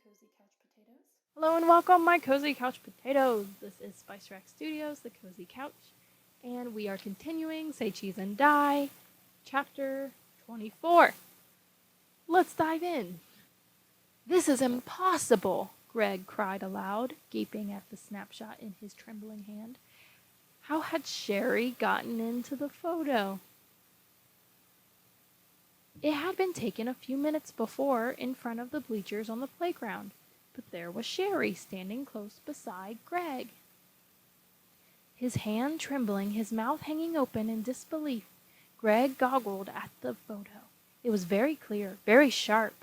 Cozy Couch Potatoes. Hello and welcome, my Cozy Couch Potatoes. This is Spice Rack Studios, the Cozy Couch, and we are continuing Say Cheese and Die, Chapter 24. Let's dive in. This is impossible, Greg cried aloud, gaping at the snapshot in his trembling hand. How had Sherry gotten into the photo? It had been taken a few minutes before in front of the bleachers on the playground, but there was Sherry standing close beside Greg. His hand trembling, his mouth hanging open in disbelief, Greg goggled at the photo. It was very clear, very sharp.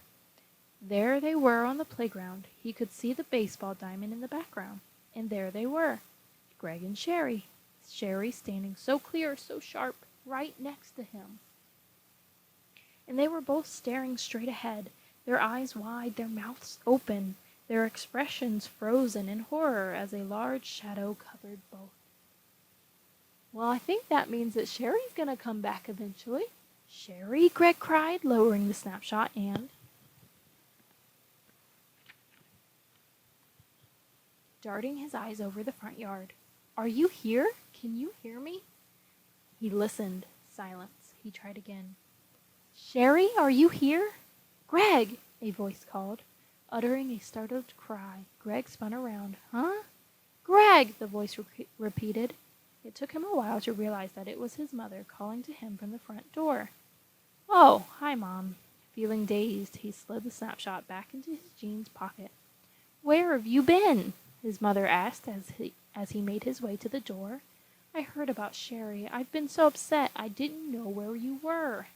There they were on the playground. He could see the baseball diamond in the background. And there they were, Greg and Sherry. Sherry standing so clear, so sharp, right next to him. And they were both staring straight ahead, their eyes wide, their mouths open, their expressions frozen in horror as a large shadow covered both. Well, I think that means that Sherry's gonna come back eventually. Sherry, Greg cried, lowering the snapshot and darting his eyes over the front yard. Are you here? Can you hear me? He listened. Silence. He tried again. Sherry, are you here? Greg, a voice called. Uttering a startled cry, Greg spun around. Huh? Greg, the voice repeated. It took him a while to realize that it was his mother calling to him from the front door. Oh, hi, Mom. Feeling dazed, he slid the snapshot back into his jeans pocket. Where have you been? His mother asked as he made his way to the door. I heard about Sherry. I've been so upset I didn't know where you were.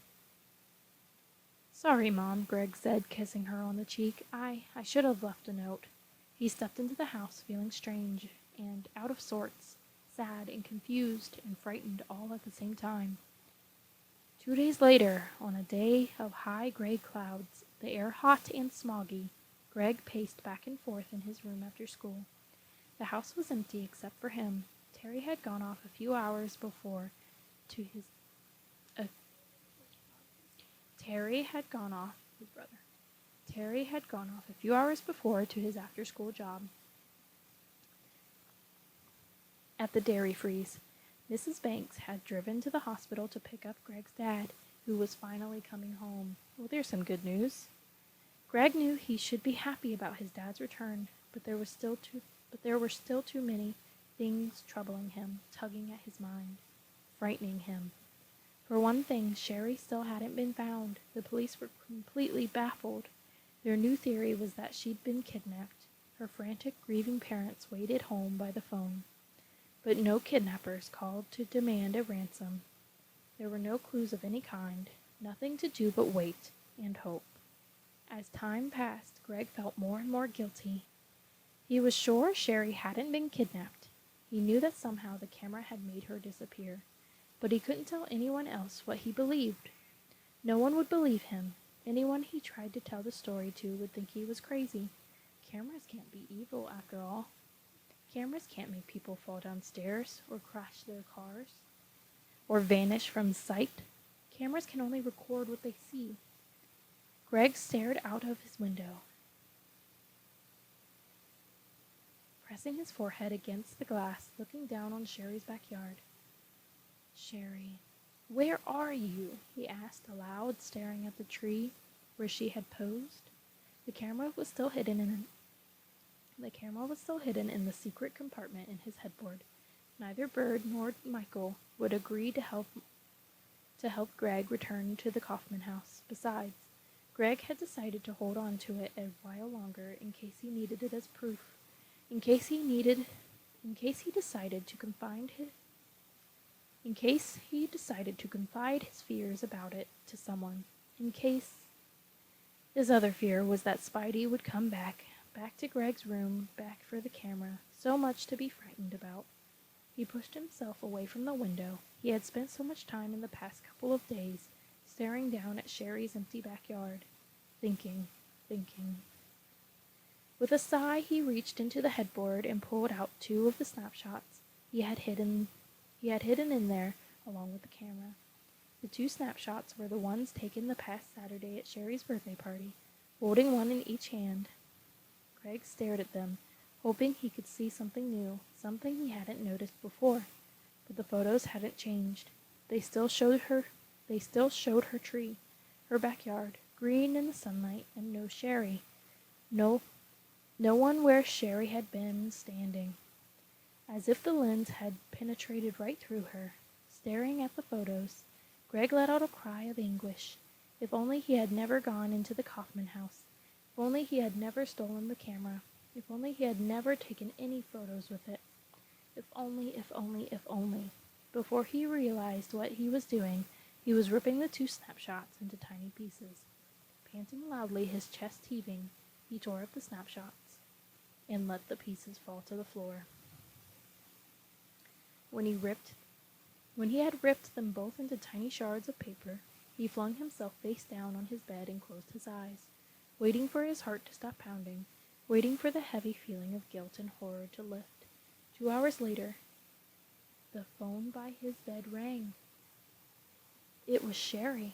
Sorry, Mom, Greg said, kissing her on the cheek. I should have left a note. He stepped into the house feeling strange and out of sorts, sad and confused and frightened all at the same time. 2 days later, on a day of high gray clouds, the air hot and smoggy, Greg paced back and forth in his room after school. The house was empty except for him. Terry had gone off a few hours before to his Terry had gone off a few hours before to his after-school job at the dairy freeze. Mrs. Banks had driven to the hospital to pick up Greg's dad, who was finally coming home. Well, there's some good news. Greg knew he should be happy about his dad's return, but there were still too many things troubling him, tugging at his mind, frightening him. For one thing, Sherry still hadn't been found. The police were completely baffled. Their new theory was that she'd been kidnapped. Her frantic, grieving parents waited home by the phone. But no kidnappers called to demand a ransom. There were no clues of any kind, nothing to do but wait and hope. As time passed, Greg felt more and more guilty. He was sure Sherry hadn't been kidnapped. He knew that somehow the camera had made her disappear. But he couldn't tell anyone else what he believed. No one would believe him. Anyone he tried to tell the story to would think he was crazy. Cameras can't be evil, after all. Cameras can't make people fall downstairs, or crash their cars, or vanish from sight. Cameras can only record what they see. Greg stared out of his window, pressing his forehead against the glass, looking down on Sherry's backyard. Sherry, where are you? He asked aloud, staring at the tree where she had posed. The camera was still hidden in the secret compartment in his headboard. Neither Bird nor Michael would agree to help Greg return to the Kaufman house. Besides, Greg had decided to hold on to it a while longer in case he needed it as proof. In case he decided to confide his fears about it to someone. His other fear was that Spidey would come back to Greg's room, back for the camera, so much to be frightened about. He pushed himself away from the window. He had spent so much time in the past couple of days staring down at Sherry's empty backyard, thinking. With a sigh, he reached into the headboard and pulled out 2 of the snapshots he had hidden in there along with the camera. The 2 snapshots were the ones taken the past Saturday at Sherry's birthday party, holding one in each hand. Greg stared at them, hoping he could see something new, something he hadn't noticed before. But the photos hadn't changed. They still showed her tree, her backyard, green in the sunlight, and no Sherry. No no one where Sherry had been standing. As if the lens had penetrated right through her. Staring at the photos, Greg let out a cry of anguish. If only he had never gone into the Kaufman house. If only he had never stolen the camera. If only he had never taken any photos with it. If only, if only, if only. Before he realized what he was doing, he was ripping the two snapshots into tiny pieces. Panting loudly, his chest heaving, he tore up the snapshots and let the pieces fall to the floor. When he had ripped them both into tiny shards of paper, he flung himself face down on his bed and closed his eyes, waiting for his heart to stop pounding, waiting for the heavy feeling of guilt and horror to lift. 2 hours later, the phone by his bed rang. It was Sherry.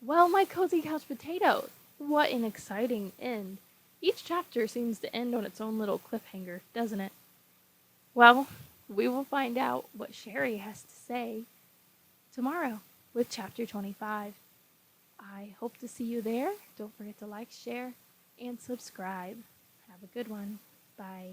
Well, my cozy couch potatoes! What an exciting end! Each chapter seems to end on its own little cliffhanger, doesn't it? Well, we will find out what Sherry has to say tomorrow with chapter 25. I hope to see you there. Don't forget to like, share, and subscribe. Have a good one. Bye.